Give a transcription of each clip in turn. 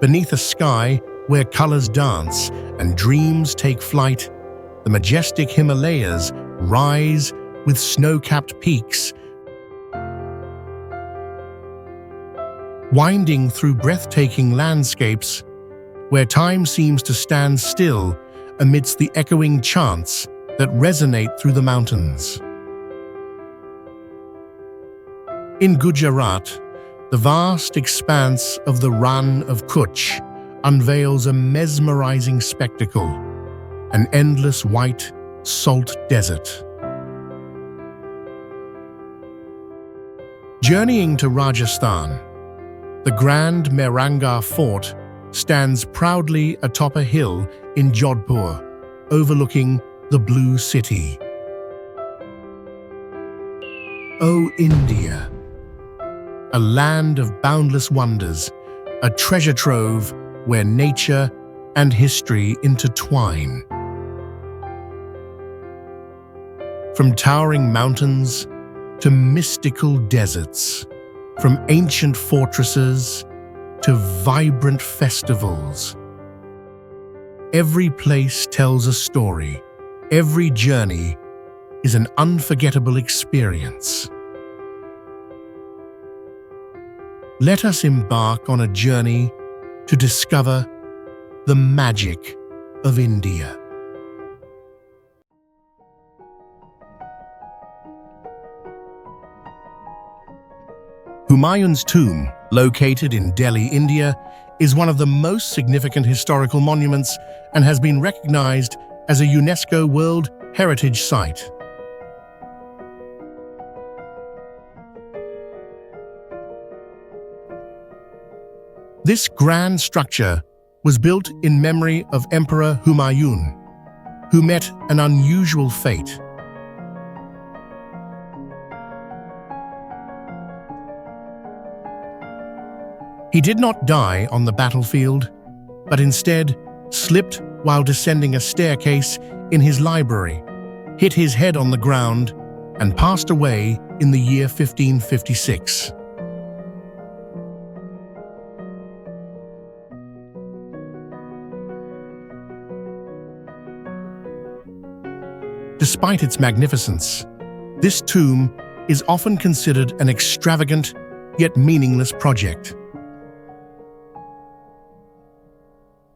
Beneath a sky where colors dance and dreams take flight, the majestic Himalayas rise with snow-capped peaks, winding through breathtaking landscapes where time seems to stand still amidst the echoing chants that resonate through the mountains. In Gujarat, the vast expanse of the Rann of Kutch unveils a mesmerizing spectacle, an endless white, salt desert. Journeying to Rajasthan, the grand Mehrangarh Fort stands proudly atop a hill in Jodhpur, overlooking the Blue City. O India, a land of boundless wonders, a treasure trove where nature and history intertwine. From towering mountains to mystical deserts, from ancient fortresses to vibrant festivals, every place tells a story. Every journey is an unforgettable experience. Let us embark on a journey to discover the magic of India. Humayuns Tomb, located in Delhi, India, is one of the most significant historical monuments and has been recognized as a UNESCO World Heritage Site. This grand structure was built in memory of Emperor Humayun, who met an unusual fate. He did not die on the battlefield, but instead slipped while descending a staircase in his library, hit his head on the ground, and passed away in the year 1556. Despite its magnificence, this tomb is often considered an extravagant yet meaningless project.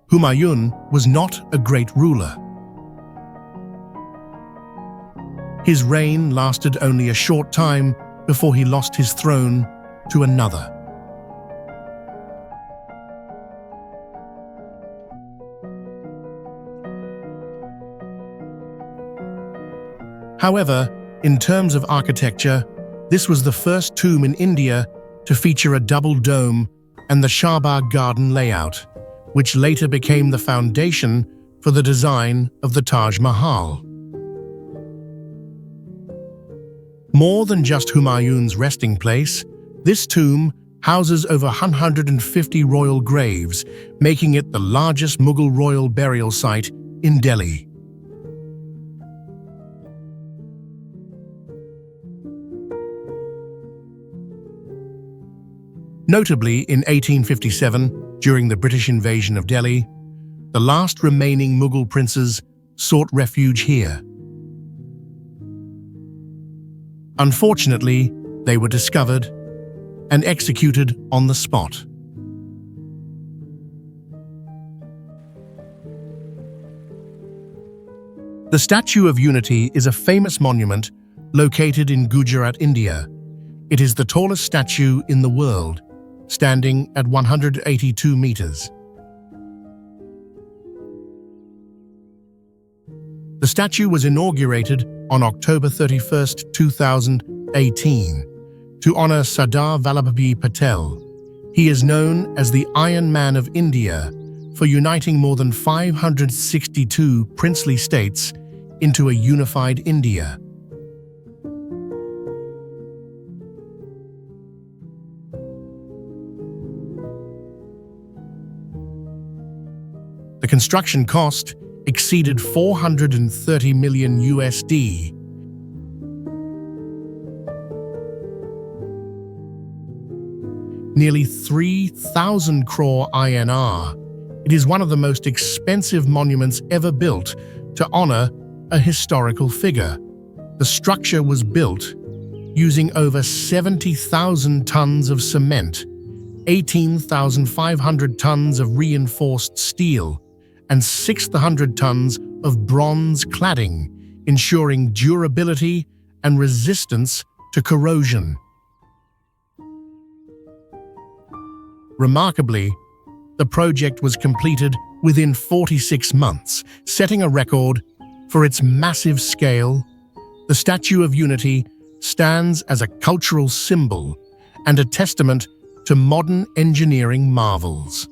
Humayun was not a great ruler. His reign lasted only a short time before he lost his throne to another. However, in terms of architecture, this was the first tomb in India to feature a double dome and the Shahbagh Garden layout, which later became the foundation for the design of the Taj Mahal. More than just Humayun's resting place, this tomb houses over 150 royal graves, making it the largest Mughal royal burial site in Delhi. Notably, in 1857, during the British invasion of Delhi, the last remaining Mughal princes sought refuge here. Unfortunately, they were discovered and executed on the spot. The Statue of Unity is a famous monument located in Gujarat, India. It is the tallest statue in the world, standing at 182 meters. The statue was inaugurated on October 31, 2018, to honor Sardar Vallabhbhai Patel. He is known as the Iron Man of India for uniting more than 562 princely states into a unified India. The construction cost exceeded $430 million USD. nearly 3,000 crore INR. It is one of the most expensive monuments ever built to honor a historical figure. The structure was built using over 70,000 tons of cement, 18,500 tons of reinforced steel, and 600 tons of bronze cladding, ensuring durability and resistance to corrosion. Remarkably, the project was completed within 46 months, setting a record for its massive scale. The Statue of Unity stands as a cultural symbol and a testament to modern engineering marvels.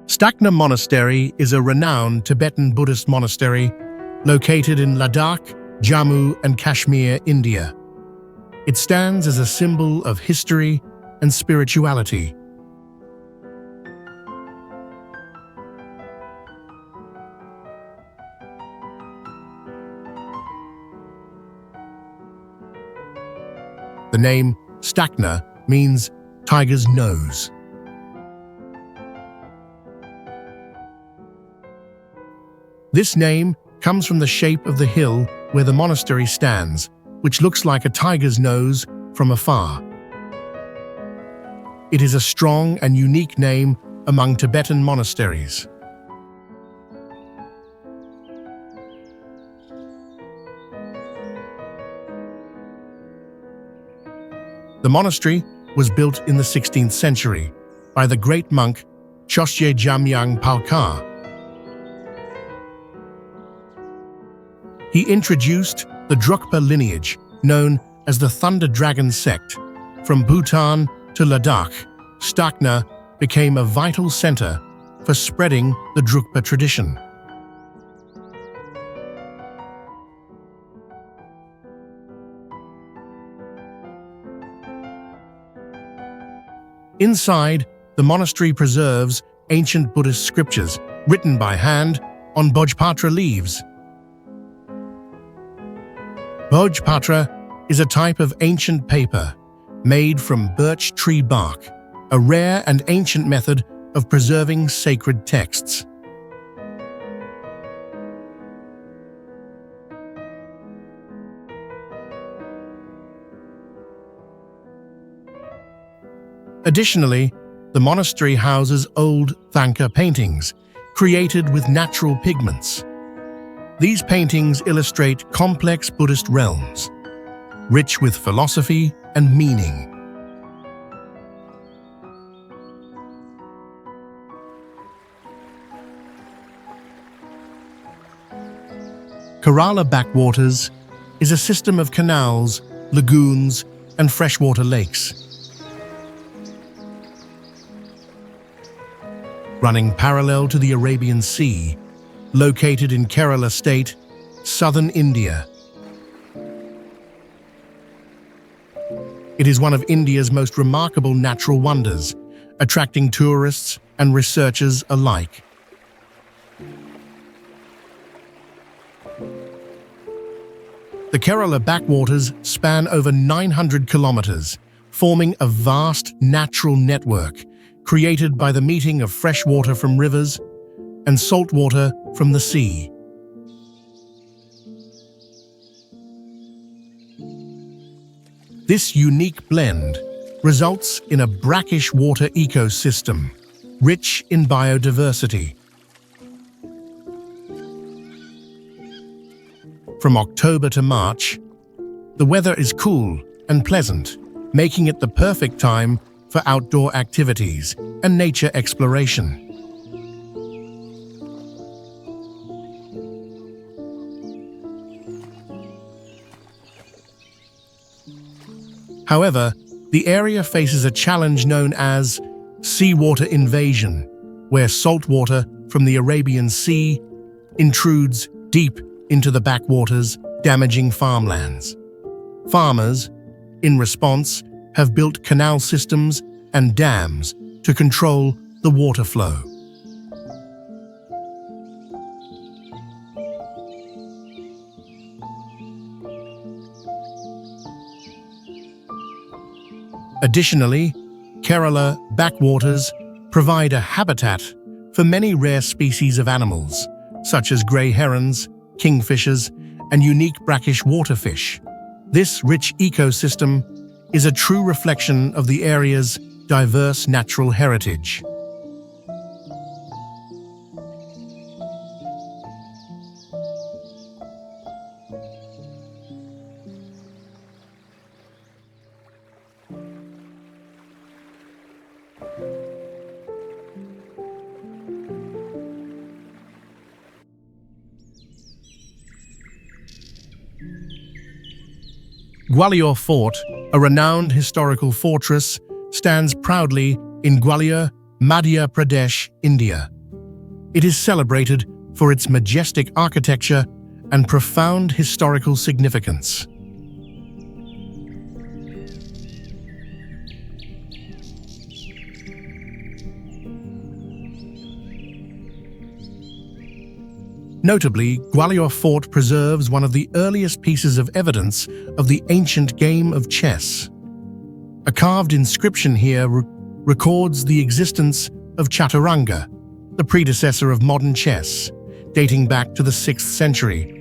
Stakna Monastery is a renowned Tibetan Buddhist monastery located in Ladakh, Jammu and Kashmir, India. It stands as a symbol of history and spirituality. The name Stakna means tiger's nose. This name comes from the shape of the hill where the monastery stands, which looks like a tiger's nose from afar. It is a strong and unique name among Tibetan monasteries. The monastery was built in the 16th century by the great monk Choshye Jamyang Palkar. He introduced the Drukpa lineage, known as the Thunder Dragon sect. From Bhutan to Ladakh, Stakna became a vital center for spreading the Drukpa tradition. Inside, the monastery preserves ancient Buddhist scriptures written by hand on Bhojpatra leaves. Bhojpatra is a type of ancient paper made from birch tree bark, a rare and ancient method of preserving sacred texts. Additionally, the monastery houses old Thangka paintings, created with natural pigments. These paintings illustrate complex Buddhist realms, rich with philosophy and meaning. Kerala Backwaters is a system of canals, lagoons, and freshwater lakes. Running parallel to the Arabian Sea, located in Kerala state, southern India. It is one of India's most remarkable natural wonders, attracting tourists and researchers alike. The Kerala backwaters span over 900 kilometers, forming a vast natural network created by the meeting of fresh water from rivers and salt water from the sea. This unique blend results in a brackish water ecosystem, rich in biodiversity. From October to March, the weather is cool and pleasant, making it the perfect time for outdoor activities and nature exploration. However, the area faces a challenge known as seawater invasion, where salt water from the Arabian Sea intrudes deep into the backwaters, damaging farmlands. Farmers, in response, have built canal systems and dams to control the water flow. Additionally, Kerala backwaters provide a habitat for many rare species of animals, such as grey herons, kingfishers, and unique brackish waterfish. This rich ecosystem is a true reflection of the area's diverse natural heritage. Gwalior Fort, a renowned historical fortress, stands proudly in Gwalior, Madhya Pradesh, India. It is celebrated for its majestic architecture and profound historical significance. Notably, Gwalior Fort preserves one of the earliest pieces of evidence of the ancient game of chess. A carved inscription here records the existence of chaturanga, the predecessor of modern chess, dating back to the 6th century.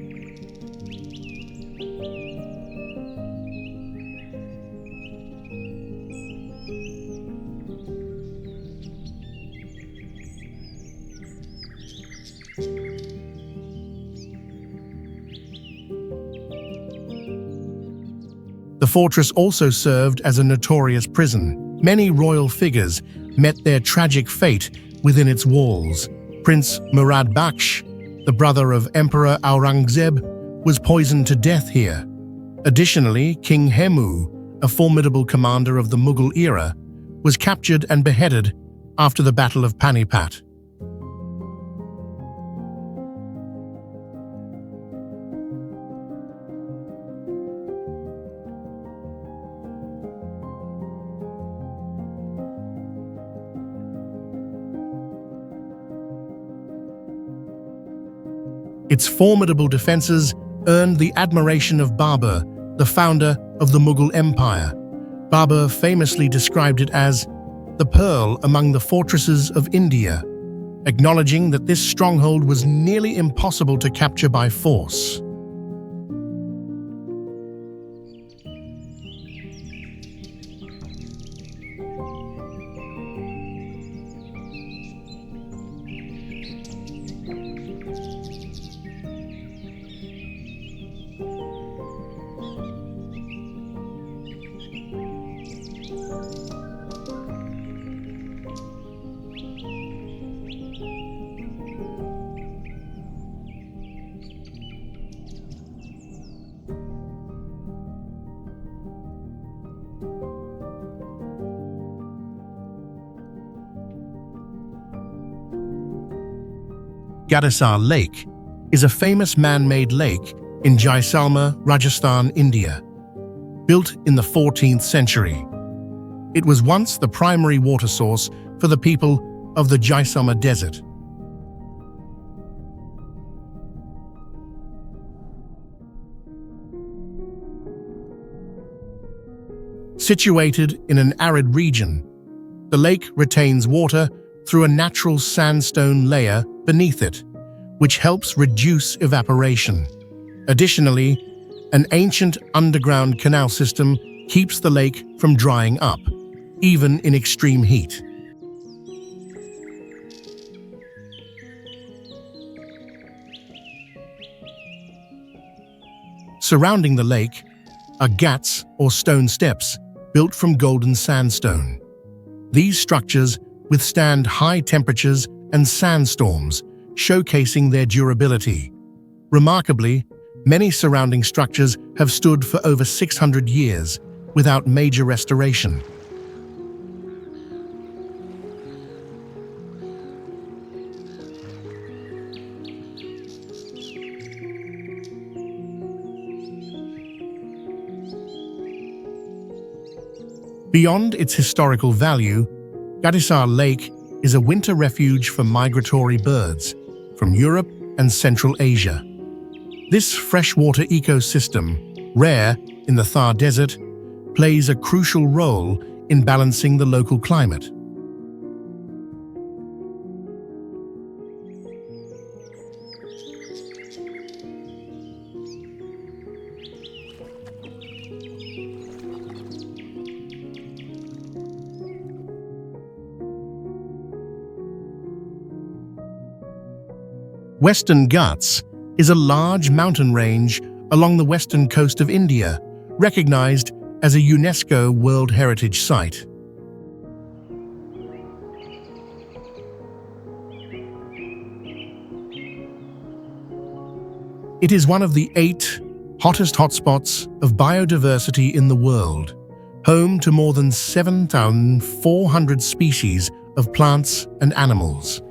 The fortress also served as a notorious prison. Many royal figures met their tragic fate within its walls. Prince Murad Baksh, the brother of Emperor Aurangzeb, was poisoned to death here. Additionally, King Hemu, a formidable commander of the Mughal era, was captured and beheaded after the Battle of Panipat. Its formidable defenses earned the admiration of Babur, the founder of the Mughal Empire. Babur famously described it as the pearl among the fortresses of India, acknowledging that this stronghold was nearly impossible to capture by force. Gadisar Lake is a famous man-made lake in Jaisalmer, Rajasthan, India. Built in the 14th century, it was once the primary water source for the people of the Jaisalmer Desert. Situated in an arid region, the lake retains water through a natural sandstone layer beneath it, which helps reduce evaporation. Additionally, an ancient underground canal system keeps the lake from drying up, even in extreme heat. Surrounding the lake are ghats or stone steps built from golden sandstone. These structures withstand high temperatures and sandstorms, showcasing their durability. Remarkably, many surrounding structures have stood for over 600 years without major restoration. Beyond its historical value, Gadisar Lake is a winter refuge for migratory birds from Europe and Central Asia. This freshwater ecosystem, rare in the Thar Desert, plays a crucial role in balancing the local climate. Western Ghats is a large mountain range along the western coast of India, recognized as a UNESCO World Heritage Site. It is one of the 8 hottest hotspots of biodiversity in the world, home to more than 7,400 species of plants and animals.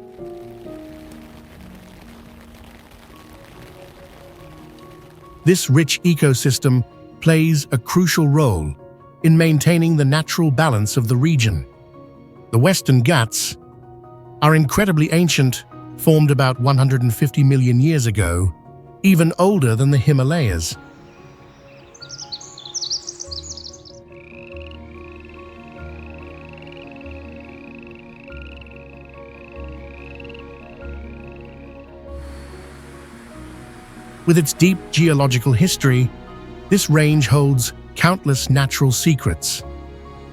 This rich ecosystem plays a crucial role in maintaining the natural balance of the region. The Western Ghats are incredibly ancient, formed about 150 million years ago, even older than the Himalayas. With its deep geological history, this range holds countless natural secrets.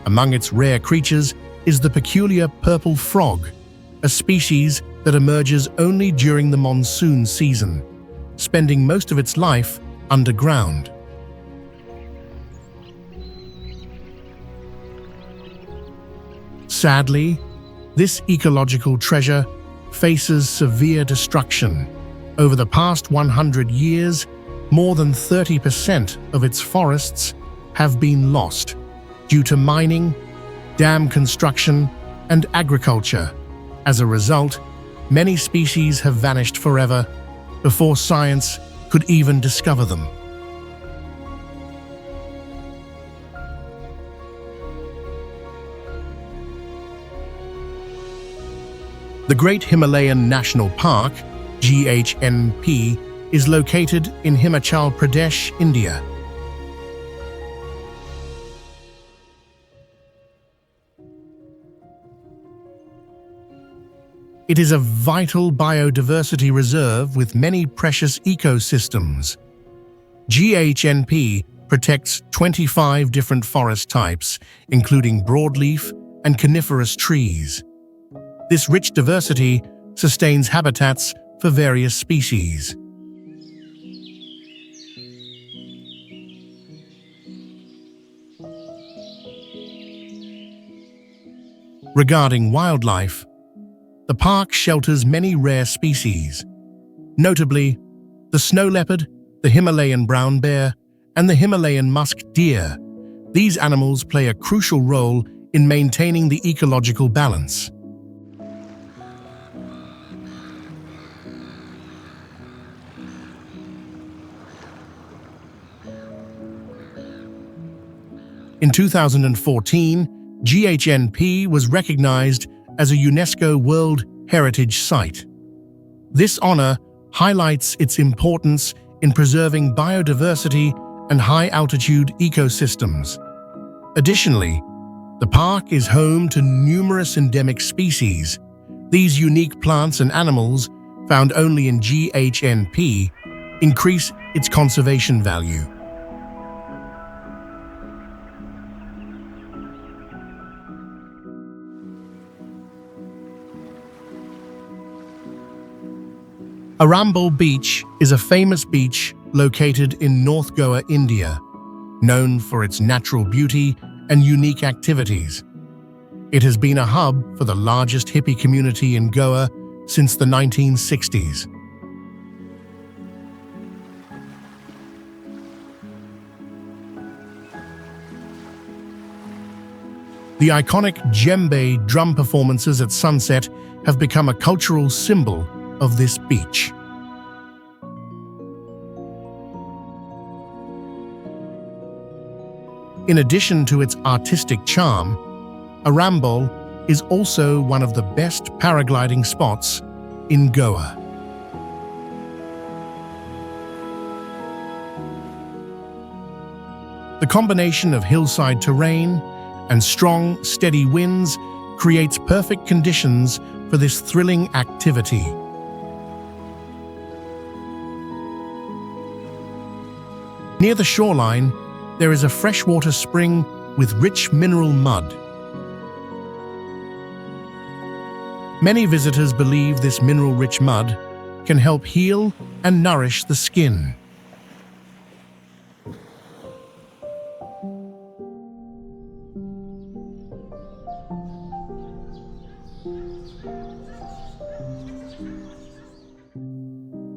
Among its rare creatures is the peculiar purple frog, a species that emerges only during the monsoon season, spending most of its life underground. Sadly, this ecological treasure faces severe destruction. Over the past 100 years, more than 30% of its forests have been lost due to mining, dam construction, and agriculture. As a result, many species have vanished forever before science could even discover them. The Great Himalayan National Park, GHNP, is located in Himachal Pradesh, India. It is a vital biodiversity reserve with many precious ecosystems. GHNP protects 25 different forest types, including broadleaf and coniferous trees. This rich diversity sustains habitats for various species. Regarding wildlife, the park shelters many rare species, notably the snow leopard, the Himalayan brown bear, and the Himalayan musk deer. These animals play a crucial role in maintaining the ecological balance. In 2014, GHNP was recognized as a UNESCO World Heritage Site. This honor highlights its importance in preserving biodiversity and high-altitude ecosystems. Additionally, the park is home to numerous endemic species. These unique plants and animals, found only in GHNP, increase its conservation value. Arambol Beach is a famous beach located in North Goa, India, known for its natural beauty and unique activities. It has been a hub for the largest hippie community in Goa since the 1960s. The iconic djembe drum performances at sunset have become a cultural symbol of this beach. In addition to its artistic charm, Arambol is also one of the best paragliding spots in Goa. The combination of hillside terrain and strong, steady winds creates perfect conditions for this thrilling activity. Near the shoreline, there is a freshwater spring with rich mineral mud. Many visitors believe this mineral-rich mud can help heal and nourish the skin.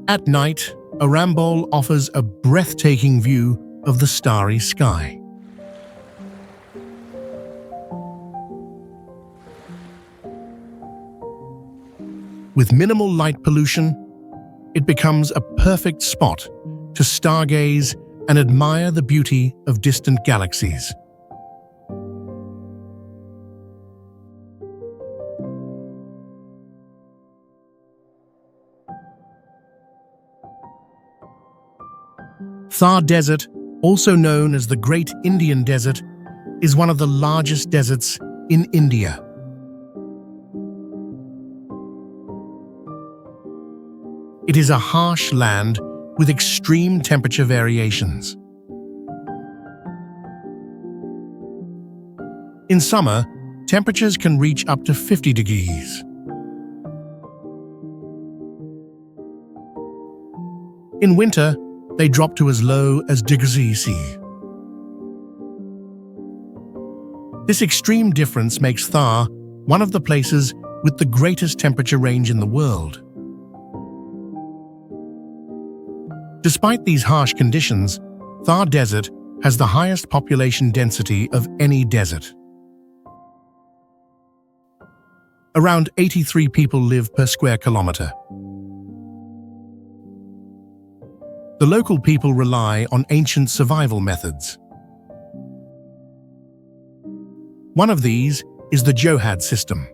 At night, Arambol offers a breathtaking view of the starry sky. With minimal light pollution, it becomes a perfect spot to stargaze and admire the beauty of distant galaxies. Thar Desert, also known as the Great Indian Desert, is one of the largest deserts in India. It is a harsh land with extreme temperature variations. In summer, temperatures can reach up to 50 degrees. In winter, they drop to as low as -C. This extreme difference makes Thar one of the places with the greatest temperature range in the world. Despite these harsh conditions, Thar Desert has the highest population density of any desert. Around 83 people live per square kilometer. The local people rely on ancient survival methods. One of these is the Johad system.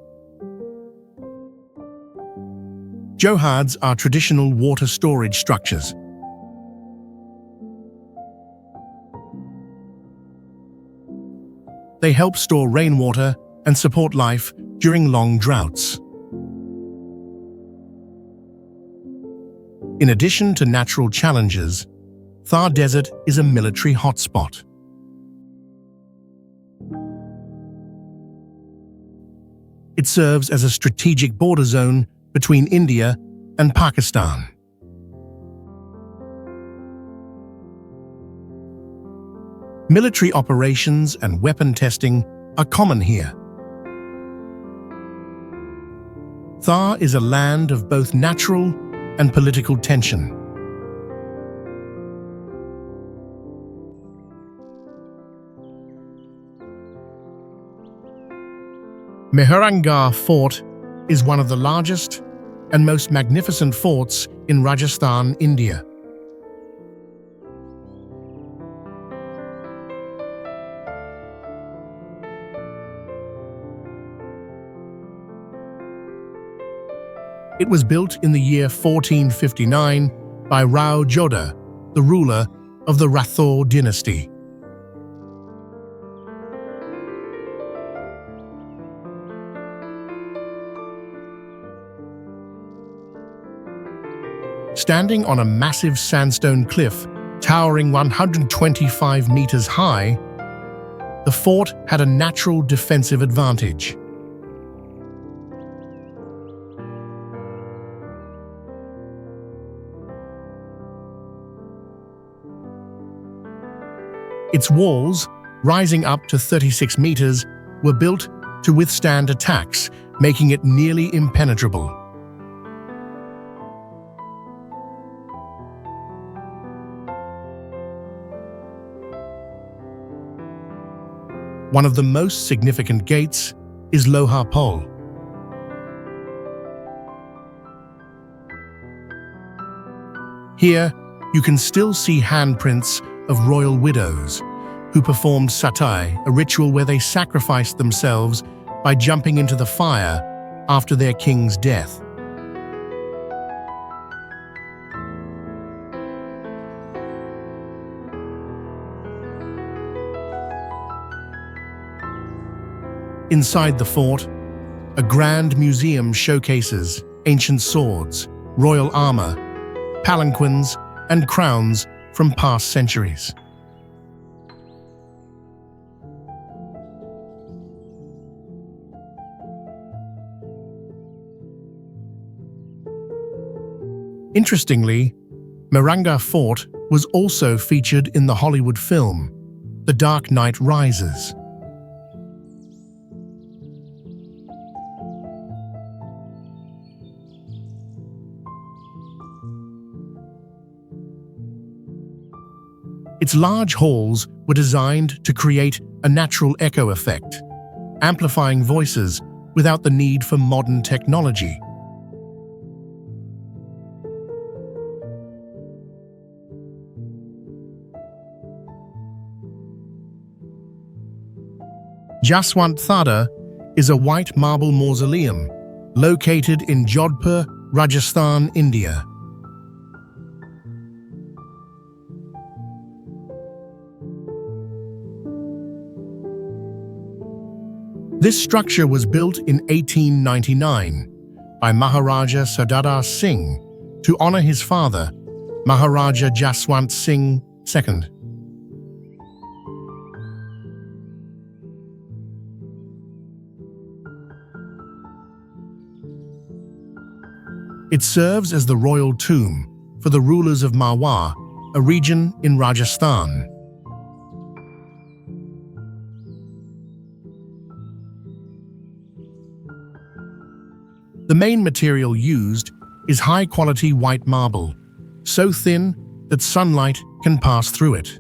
Johads are traditional water storage structures. They help store rainwater and support life during long droughts. In addition to natural challenges, Thar Desert is a military hotspot. It serves as a strategic border zone between India and Pakistan. Military operations and weapon testing are common here. Thar is a land of both natural and political tension. Mehrangarh Fort is one of the largest and most magnificent forts in Rajasthan, India. It was built in the year 1459 by Rao Jodha, the ruler of the Rathore dynasty. Standing on a massive sandstone cliff towering 125 meters high, the fort had a natural defensive advantage. Its walls, rising up to 36 meters, were built to withstand attacks, making it nearly impenetrable. One of the most significant gates is Lohar Pole. Here, you can still see handprints of royal widows who performed satai, a ritual where they sacrificed themselves by jumping into the fire after their king's death. Inside the fort, a grand museum showcases ancient swords, royal armor, palanquins, and crowns from past centuries. Interestingly, Mehrangarh Fort was also featured in the Hollywood film The Dark Knight Rises. Its large halls were designed to create a natural echo effect, amplifying voices without the need for modern technology. Jaswant Thada is a white marble mausoleum located in Jodhpur, Rajasthan, India. This structure was built in 1899 by Maharaja Sardar Singh to honor his father, Maharaja Jaswant Singh II. It serves as the royal tomb for the rulers of Marwar, a region in Rajasthan. The main material used is high-quality white marble, so thin that sunlight can pass through it.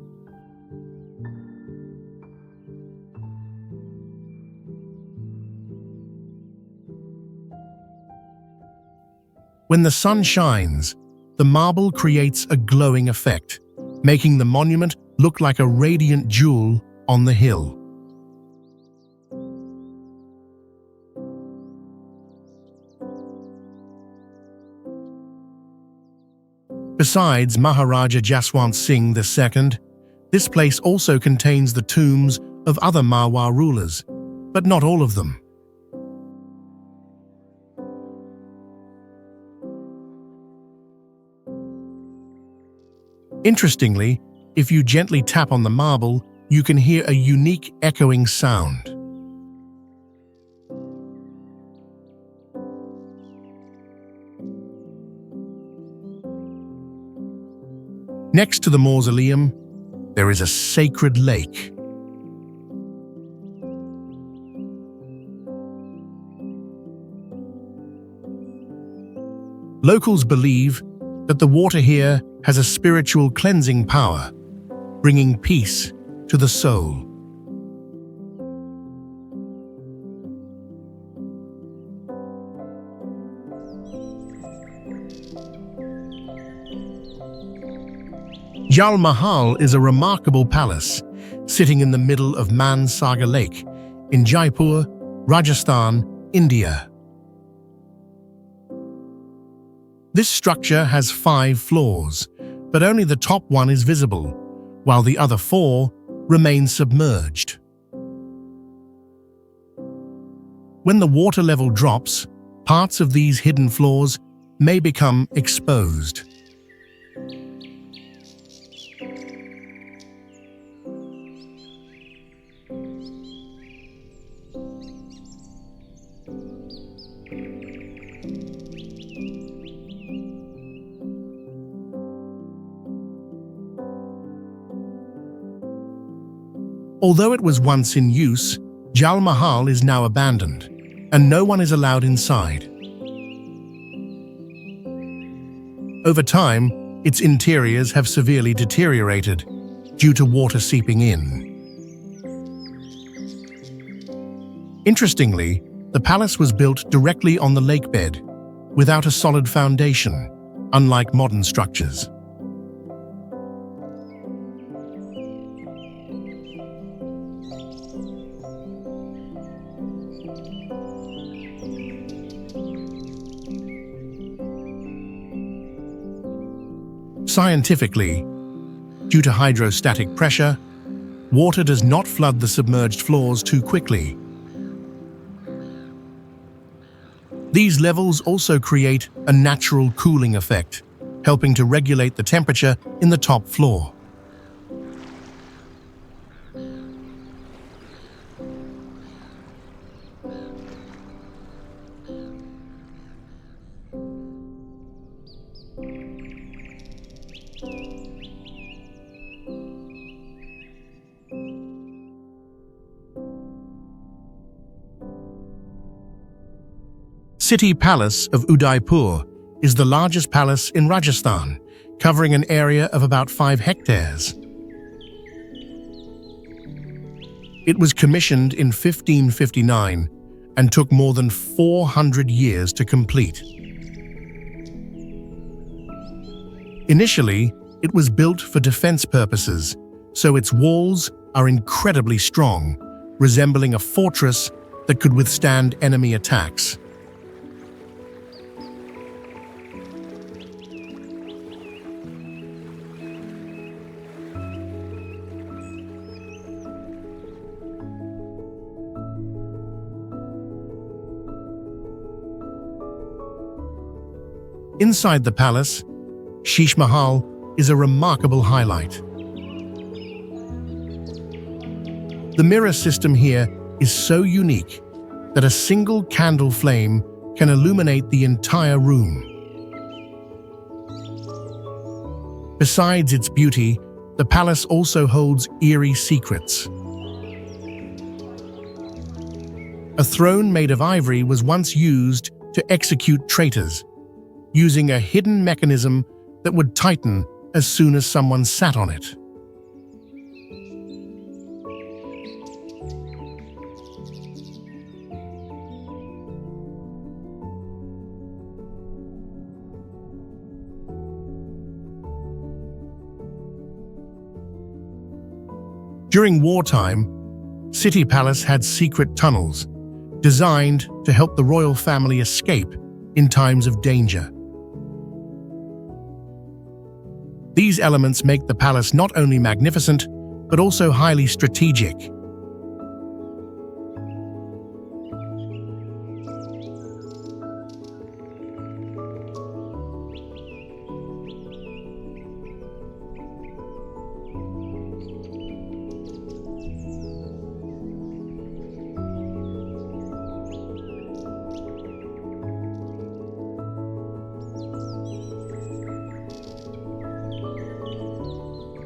When the sun shines, the marble creates a glowing effect, making the monument look like a radiant jewel on the hill. Besides Maharaja Jaswant Singh II, this place also contains the tombs of other Marwar rulers, but not all of them. Interestingly, if you gently tap on the marble, you can hear a unique echoing sound. Next to the mausoleum, there is a sacred lake. Locals believe that the water here has a spiritual cleansing power, bringing peace to the soul. Jal Mahal is a remarkable palace sitting in the middle of Mansagar Lake in Jaipur, Rajasthan, India. This structure has 5 floors, but only the top one is visible, while the other 4 remain submerged. When the water level drops, parts of these hidden floors may become exposed. Although it was once in use, Jal Mahal is now abandoned, and no one is allowed inside. Over time, its interiors have severely deteriorated due to water seeping in. Interestingly, the palace was built directly on the lakebed, without a solid foundation, unlike modern structures. Scientifically, due to hydrostatic pressure, water does not flood the submerged floors too quickly. These levels also create a natural cooling effect, helping to regulate the temperature in the top floor. City Palace of Udaipur is the largest palace in Rajasthan, covering an area of about 5 hectares. It was commissioned in 1559 and took more than 400 years to complete. Initially, it was built for defense purposes, so its walls are incredibly strong, resembling a fortress that could withstand enemy attacks. Inside the palace, Sheesh Mahal is a remarkable highlight. The mirror system here is so unique that a single candle flame can illuminate the entire room. Besides its beauty, the palace also holds eerie secrets. A throne made of ivory was once used to execute traitors, using a hidden mechanism that would tighten as soon as someone sat on it. During wartime, City Palace had secret tunnels designed to help the royal family escape in times of danger. These elements make the palace not only magnificent, but also highly strategic.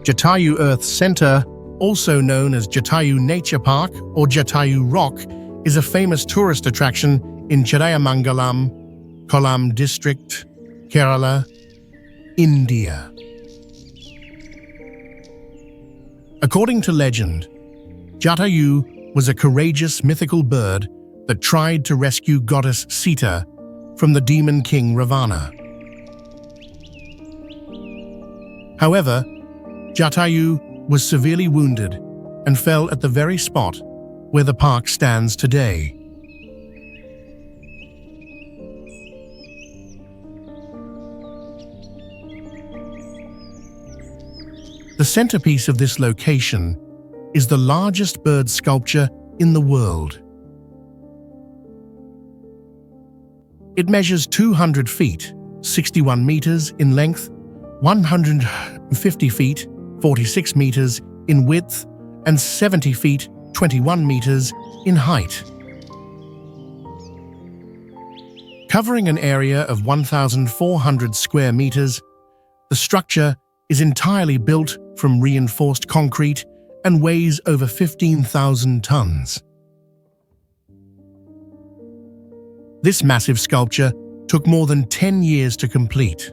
Jatayu Earth Center, also known as Jatayu Nature Park or Jatayu Rock, is a famous tourist attraction in Chirayamangalam, Kollam district, Kerala, India. According to legend, Jatayu was a courageous mythical bird that tried to rescue goddess Sita from the demon king Ravana. However, Jatayu was severely wounded and fell at the very spot where the park stands today. The centerpiece of this location is the largest bird sculpture in the world. It measures 200 feet, 61 meters in length, 150 feet, 46 meters in width, and 70 feet, 21 meters in height. Covering an area of 1,400 square meters, the structure is entirely built from reinforced concrete and weighs over 15,000 tons. This massive sculpture took more than 10 years to complete.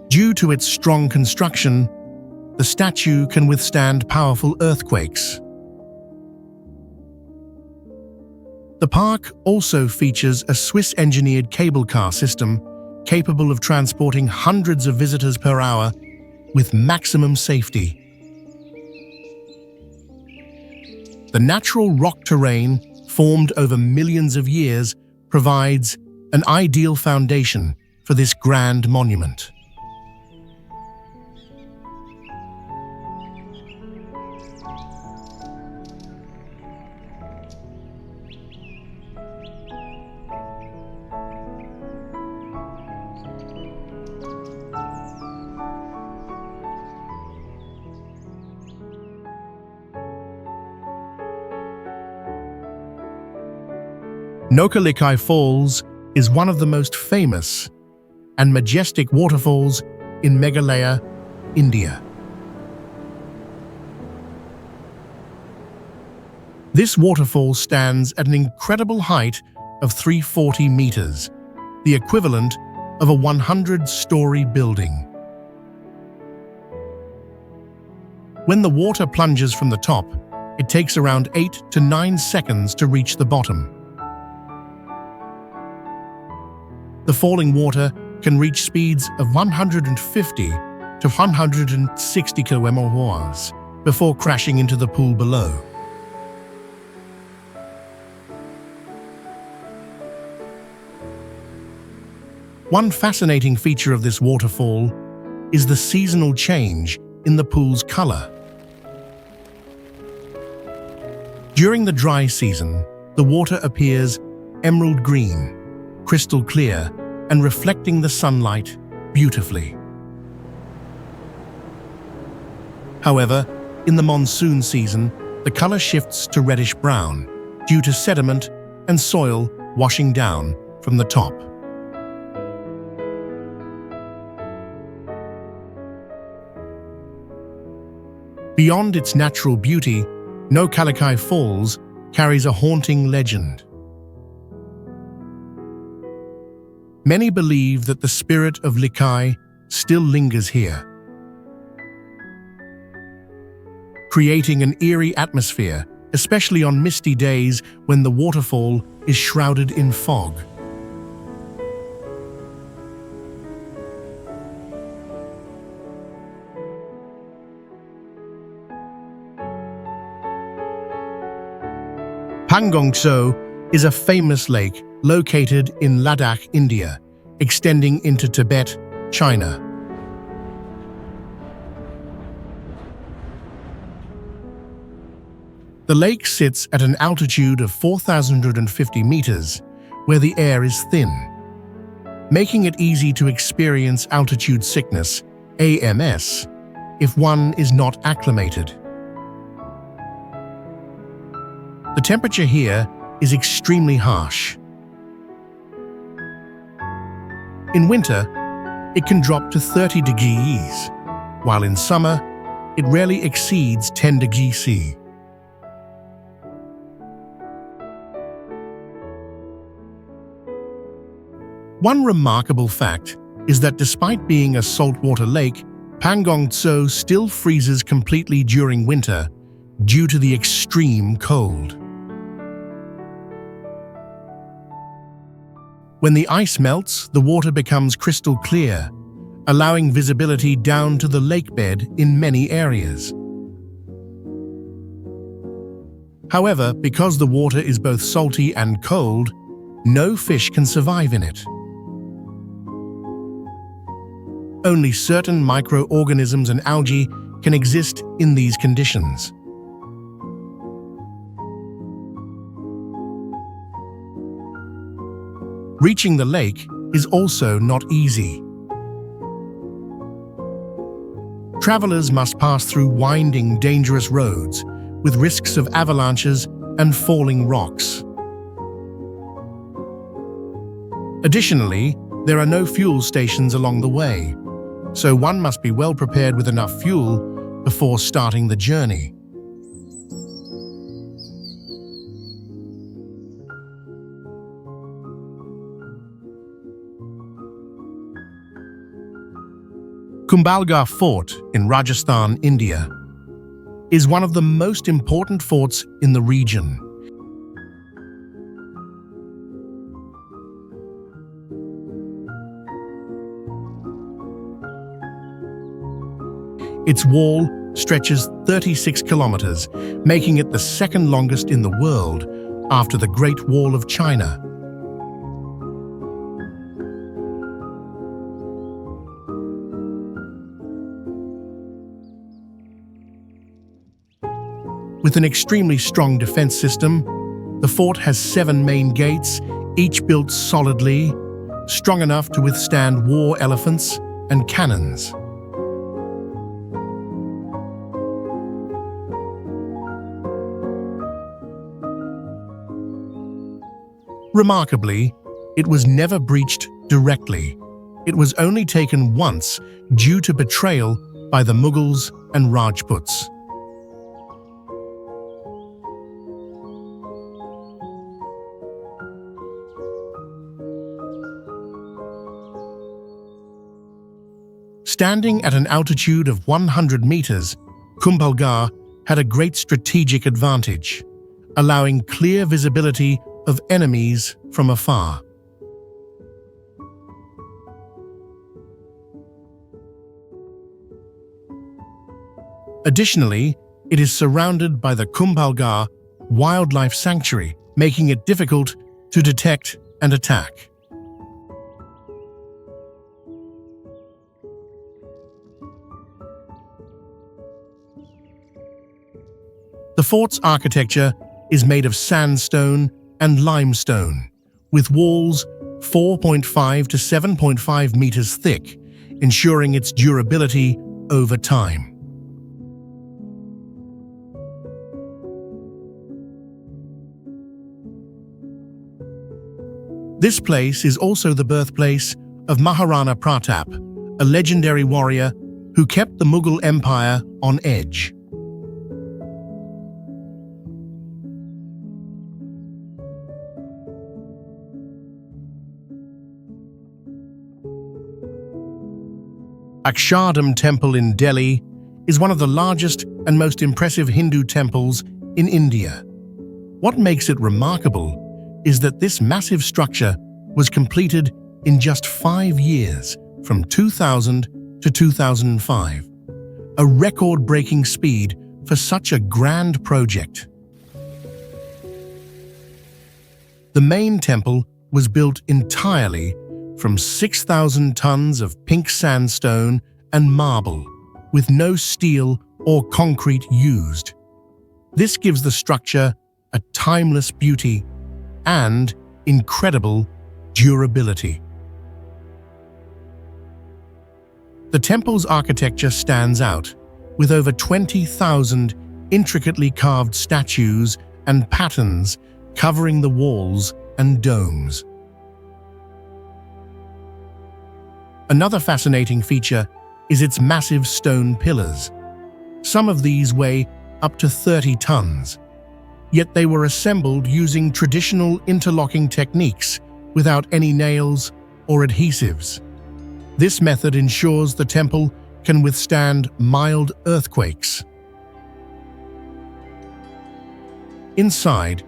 Due to its strong construction, the statue can withstand powerful earthquakes. The park also features a Swiss-engineered cable car system capable of transporting hundreds of visitors per hour with maximum safety. The natural rock terrain, formed over millions of years, provides an ideal foundation for this grand monument. Nohkalikai Falls is one of the most famous and majestic waterfalls in Meghalaya, India. This waterfall stands at an incredible height of 340 meters, the equivalent of a 100-story building. When the water plunges from the top, it takes around 8 to 9 seconds to reach the bottom. The falling water can reach speeds of 150 to 160 km/h before crashing into the pool below. One fascinating feature of this waterfall is the seasonal change in the pool's color. During the dry season, the water appears emerald green, crystal clear, and reflecting the sunlight beautifully. However, in the monsoon season, the color shifts to reddish-brown due to sediment and soil washing down from the top. Beyond its natural beauty, Nohkalikai Falls carries a haunting legend. Many believe that the spirit of Likai still lingers here, creating an eerie atmosphere, especially on misty days when the waterfall is shrouded in fog. Pangong Tso is a famous lake located in Ladakh, India, extending into Tibet, China. The lake sits at an altitude of 4,150 meters, where the air is thin, making it easy to experience altitude sickness, AMS, if one is not acclimated. The temperature here is extremely harsh. In winter, it can drop to 30 degrees, while in summer, it rarely exceeds 10 degrees C. One remarkable fact is that despite being a saltwater lake, Pangong Tso still freezes completely during winter due to the extreme cold. When the ice melts, the water becomes crystal clear, allowing visibility down to the lakebed in many areas. However, because the water is both salty and cold, no fish can survive in it. Only certain microorganisms and algae can exist in these conditions. Reaching the lake is also not easy. Travelers must pass through winding, dangerous roads with risks of avalanches and falling rocks. Additionally, there are no fuel stations along the way, so one must be well prepared with enough fuel before starting the journey. Humayuns Fort in Rajasthan, India, is one of the most important forts in the region. Its wall stretches 36 kilometers, making it the second longest in the world after the Great Wall of China. With an extremely strong defense system, the fort has 7 main gates, each built solidly, strong enough to withstand war elephants and cannons. Remarkably, it was never breached directly. It was only taken once due to betrayal by the Mughals and Rajputs. Standing at an altitude of 100 meters, Kumbhalgarh had a great strategic advantage, allowing clear visibility of enemies from afar. Additionally, it is surrounded by the Kumbhalgarh Wildlife Sanctuary, making it difficult to detect and attack. The fort's architecture is made of sandstone and limestone, with walls 4.5 to 7.5 meters thick, ensuring its durability over time. This place is also the birthplace of Maharana Pratap, a legendary warrior who kept the Mughal Empire on edge. Akshardham Temple in Delhi is one of the largest and most impressive Hindu temples in India. What makes it remarkable is that this massive structure was completed in just 5 years, from 2000 to 2005, a record-breaking speed for such a grand project. The main temple was built entirely from 6,000 tons of pink sandstone and marble, with no steel or concrete used. This gives the structure a timeless beauty and incredible durability. The temple's architecture stands out, with over 20,000 intricately carved statues and patterns covering the walls and domes. Another fascinating feature is its massive stone pillars. Some of these weigh up to 30 tons, yet they were assembled using traditional interlocking techniques without any nails or adhesives. This method ensures the temple can withstand mild earthquakes. Inside,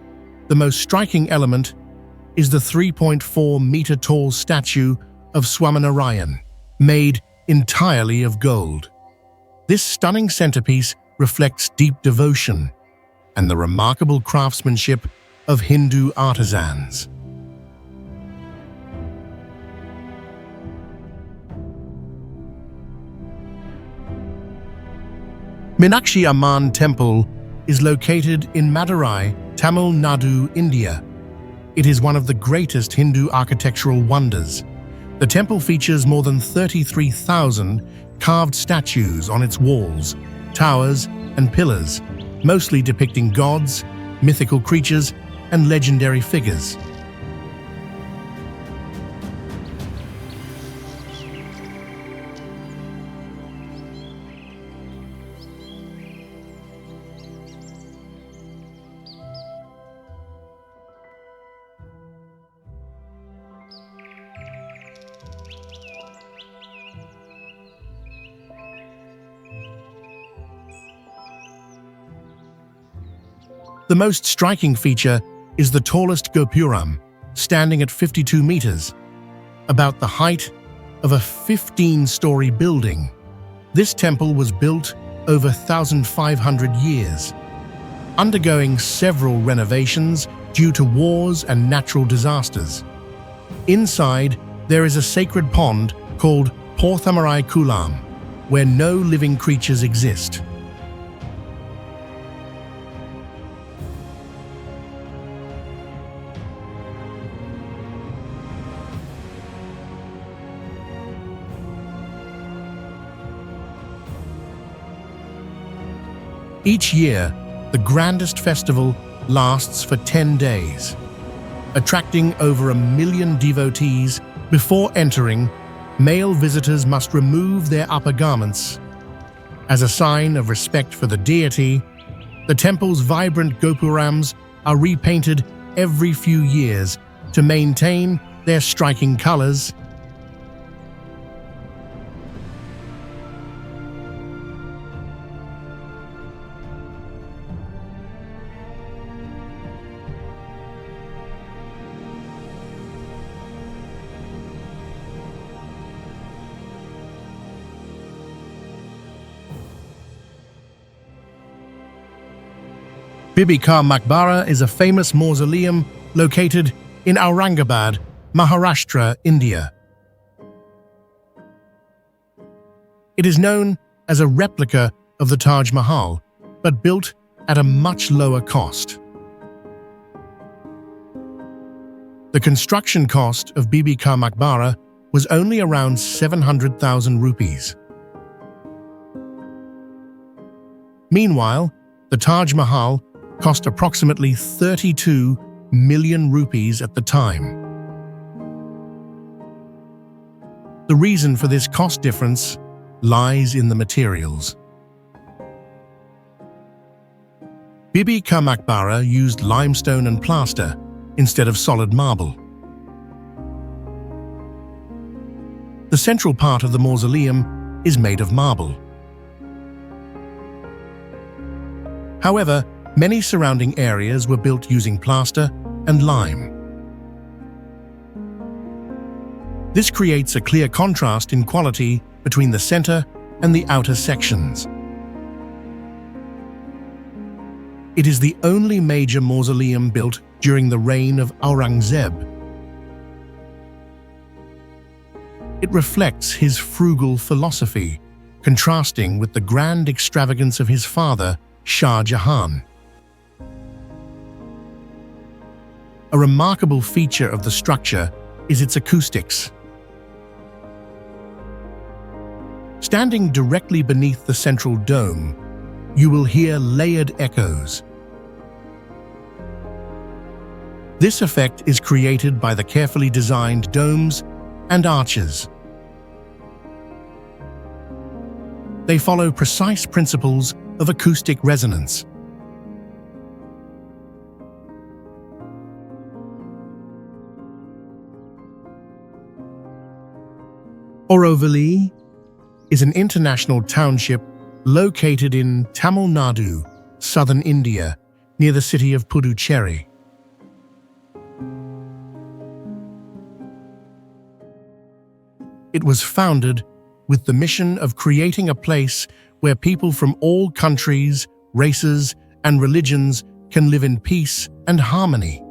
the most striking element is the 3.4-meter-tall statue of Swaminarayan, made entirely of gold. This stunning centerpiece reflects deep devotion and the remarkable craftsmanship of Hindu artisans. Meenakshi Amman Temple is located in Madurai, Tamil Nadu, India. It is one of the greatest Hindu architectural wonders. The temple features more than 33,000 carved statues on its walls, towers, and pillars, mostly depicting gods, mythical creatures, and legendary figures. The most striking feature is the tallest Gopuram, standing at 52 meters, about the height of a 15-story building. This temple was built over 1,500 years, undergoing several renovations due to wars and natural disasters. Inside, there is a sacred pond called Porthamarai Kulam, where no living creatures exist. Each year, the grandest festival lasts for 10 days, attracting over 1 million devotees. Before entering, male visitors must remove their upper garments. As a sign of respect for the deity, the temple's vibrant gopurams are repainted every few years to maintain their striking colors. Bibi Ka Maqbara is a famous mausoleum located in Aurangabad, Maharashtra, India. It is known as a replica of the Taj Mahal, but built at a much lower cost. The construction cost of Bibi Ka Maqbara was only around 700,000 rupees. Meanwhile, the Taj Mahal cost approximately 32 million rupees at the time. The reason for this cost difference lies in the materials. Bibi Ka Maqbara used limestone and plaster instead of solid marble. The central part of the mausoleum is made of marble. However, many surrounding areas were built using plaster and lime. This creates a clear contrast in quality between the center and the outer sections. It is the only major mausoleum built during the reign of Aurangzeb. It reflects his frugal philosophy, contrasting with the grand extravagance of his father, Shah Jahan. A remarkable feature of the structure is its acoustics. Standing directly beneath the central dome, you will hear layered echoes. This effect is created by the carefully designed domes and arches. They follow precise principles of acoustic resonance. Auroville is an international township located in Tamil Nadu, southern India, near the city of Puducherry. It was founded with the mission of creating a place where people from all countries, races, and religions can live in peace and harmony.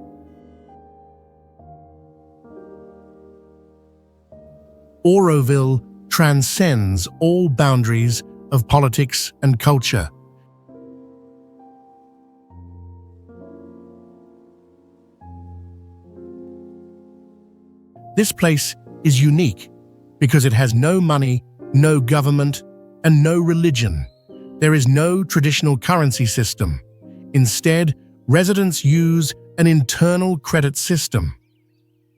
Auroville transcends all boundaries of politics and culture. This place is unique because it has no money, no government, and no religion. There is no traditional currency system. Instead, residents use an internal credit system.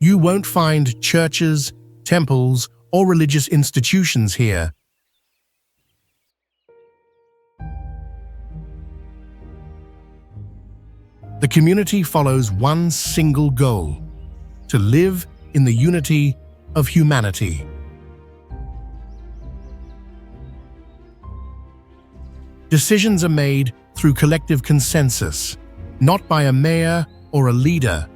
You won't find churches, temples, or religious institutions here. The community follows one single goal: to live in the unity of humanity. Decisions are made through collective consensus, not by a mayor or a leader.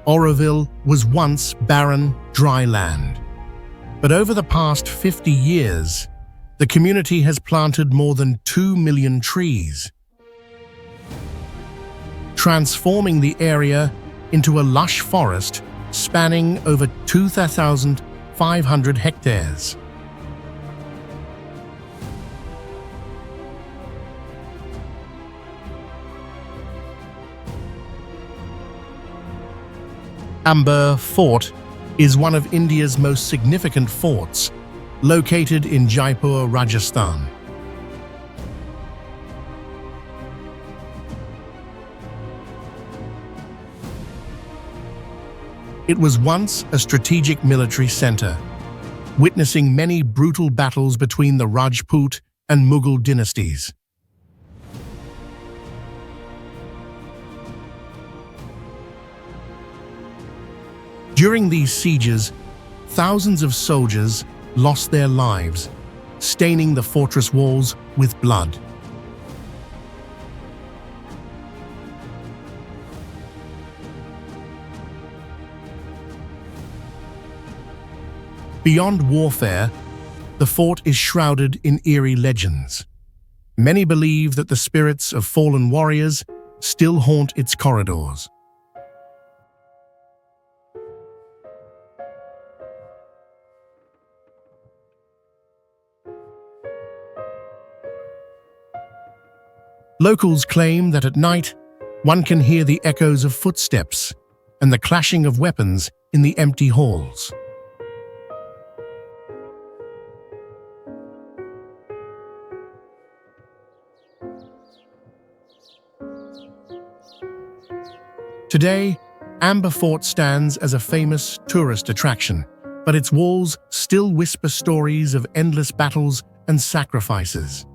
Auroville was once barren, dry land. But over the past 50 years, the community has planted more than 2 million trees, transforming the area into a lush forest spanning over 2,500 hectares. Arambol Fort is one of India's most significant forts, located in Jaipur, Rajasthan. It was once a strategic military center, witnessing many brutal battles between the Rajput and Mughal dynasties. During these sieges, thousands of soldiers lost their lives, staining the fortress walls with blood. Beyond warfare, the fort is shrouded in eerie legends. Many believe that the spirits of fallen warriors still haunt its corridors. Locals claim that at night, one can hear the echoes of footsteps and the clashing of weapons in the empty halls. Today, Arambol Fort stands as a famous tourist attraction, but its walls still whisper stories of endless battles and sacrifices.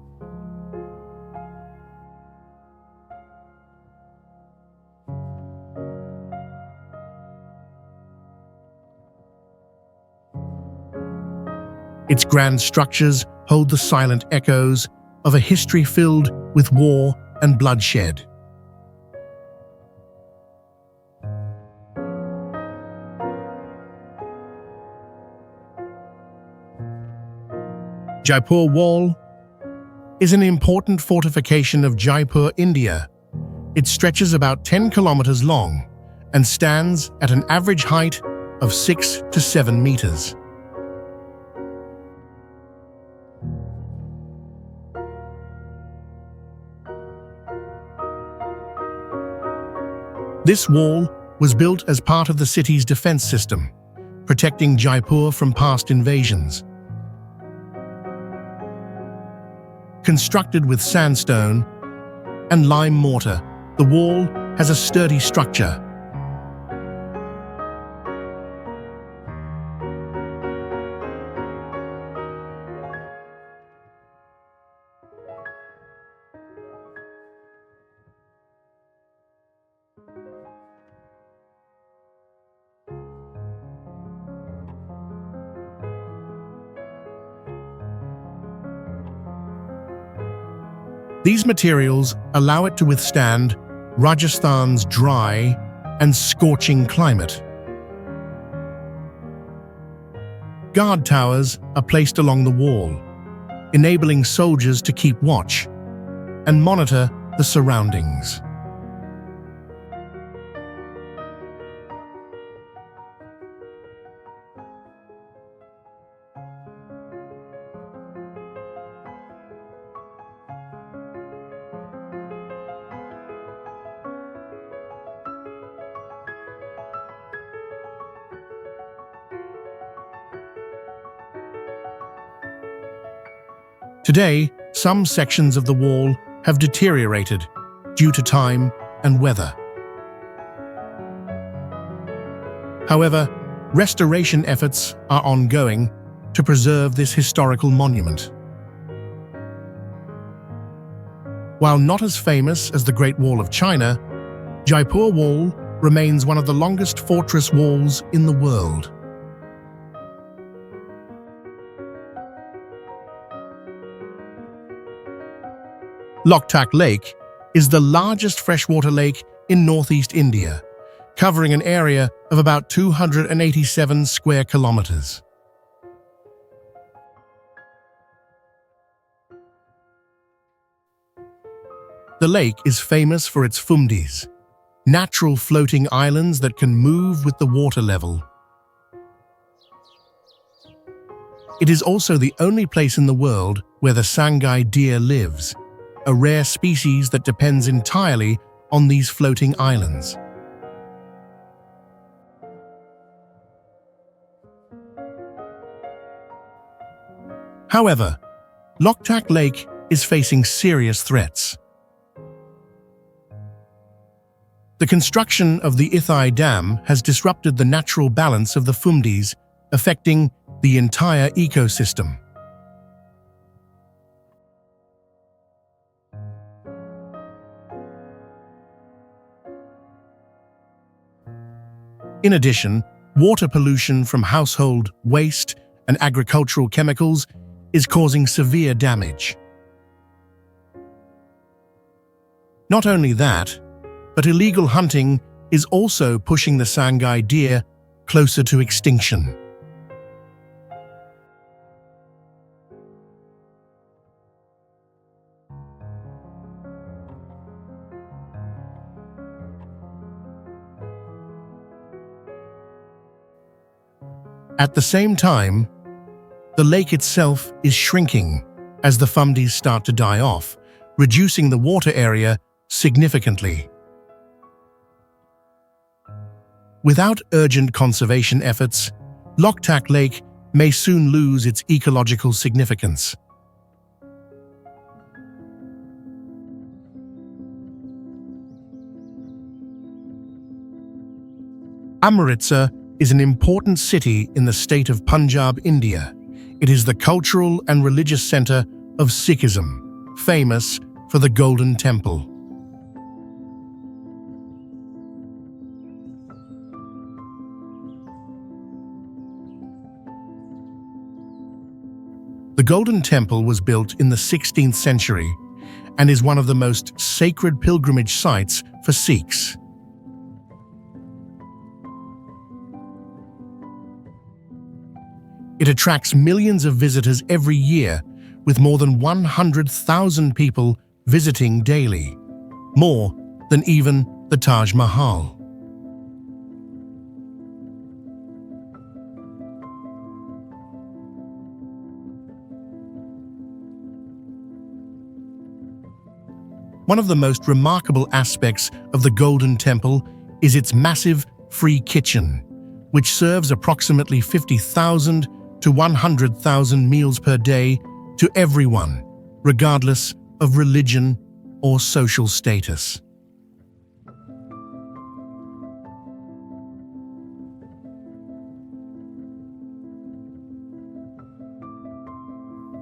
Its grand structures hold the silent echoes of a history filled with war and bloodshed. Jaipur Wall is an important fortification of Jaipur, India. It stretches about 10 kilometers long and stands at an average height of 6 to 7 meters. This wall was built as part of the city's defense system, protecting Jaipur from past invasions. Constructed with sandstone and lime mortar, the wall has a sturdy structure. These materials allow it to withstand Rajasthan's dry and scorching climate. Guard towers are placed along the wall, enabling soldiers to keep watch and monitor the surroundings. Today, some sections of the wall have deteriorated due to time and weather. However, restoration efforts are ongoing to preserve this historical monument. While not as famous as the Great Wall of China, Jaipur Wall remains one of the longest fortress walls in the world. Loktak Lake is the largest freshwater lake in northeast India, covering an area of about 287 square kilometers. The lake is famous for its fumdis, natural floating islands that can move with the water level. It is also the only place in the world where the Sangai deer lives, a rare species that depends entirely on these floating islands. However, Loktak Lake is facing serious threats. The construction of the Ithai Dam has disrupted the natural balance of the Phumdis, affecting the entire ecosystem. In addition, water pollution from household waste and agricultural chemicals is causing severe damage. Not only that, but illegal hunting is also pushing the Sangai deer closer to extinction. At the same time, the lake itself is shrinking as the Phumdis start to die off, reducing the water area significantly. Without urgent conservation efforts, Loktak Lake may soon lose its ecological significance. Amritsar is an important city in the state of Punjab, India. It is the cultural and religious center of Sikhism, famous for the Golden Temple. The Golden Temple was built in the 16th century and is one of the most sacred pilgrimage sites for Sikhs. It attracts millions of visitors every year, with more than 100,000 people visiting daily, more than even the Taj Mahal. One of the most remarkable aspects of the Golden Temple is its massive free kitchen, which serves approximately 50,000 to 100,000 meals per day to everyone, regardless of religion or social status.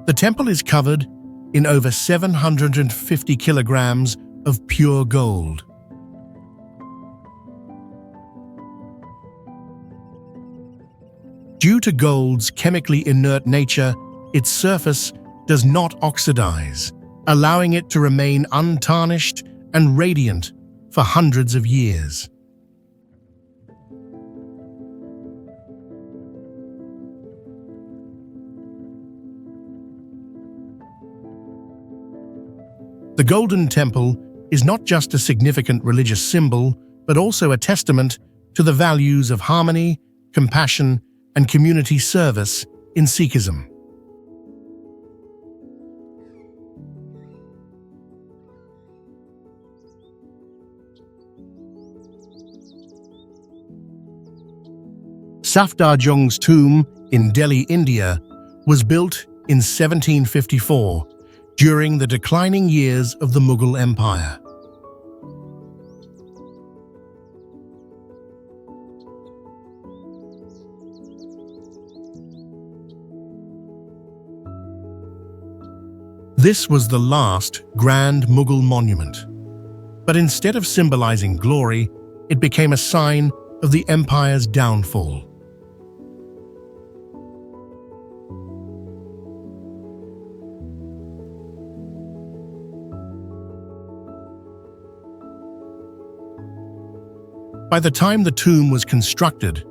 The temple is covered in over 750 kilograms of pure gold. Due to gold's chemically inert nature, its surface does not oxidize, allowing it to remain untarnished and radiant for hundreds of years. The Golden Temple is not just a significant religious symbol, but also a testament to the values of harmony, compassion, and community service in Sikhism. Safdarjungs Tomb in Delhi, India, was built in 1754 during the declining years of the Mughal Empire. This was the last grand Mughal monument, but instead of symbolizing glory, it became a sign of the empire's downfall. By the time the tomb was constructed,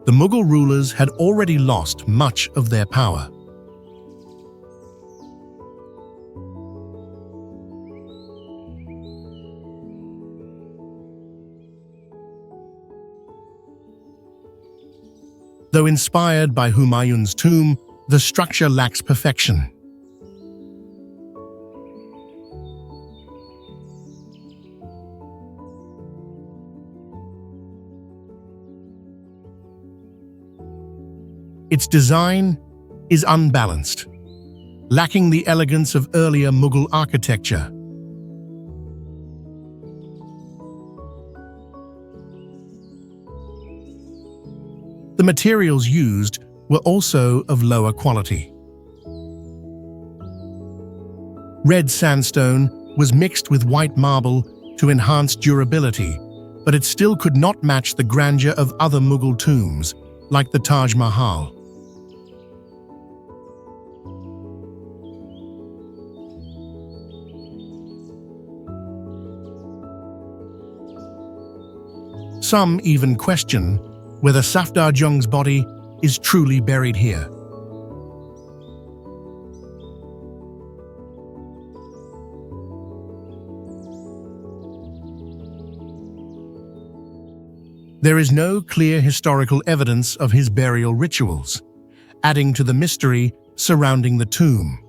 the Mughal rulers had already lost much of their power. Though inspired by Humayuns Tomb, the structure lacks perfection. Its design is unbalanced, lacking the elegance of earlier Mughal architecture. The materials used were also of lower quality. Red sandstone was mixed with white marble to enhance durability, but it still could not match the grandeur of other Mughal tombs, like the Taj Mahal. Some even question whether Safdarjungs' body is truly buried here. There is no clear historical evidence of his burial rituals, adding to the mystery surrounding the tomb.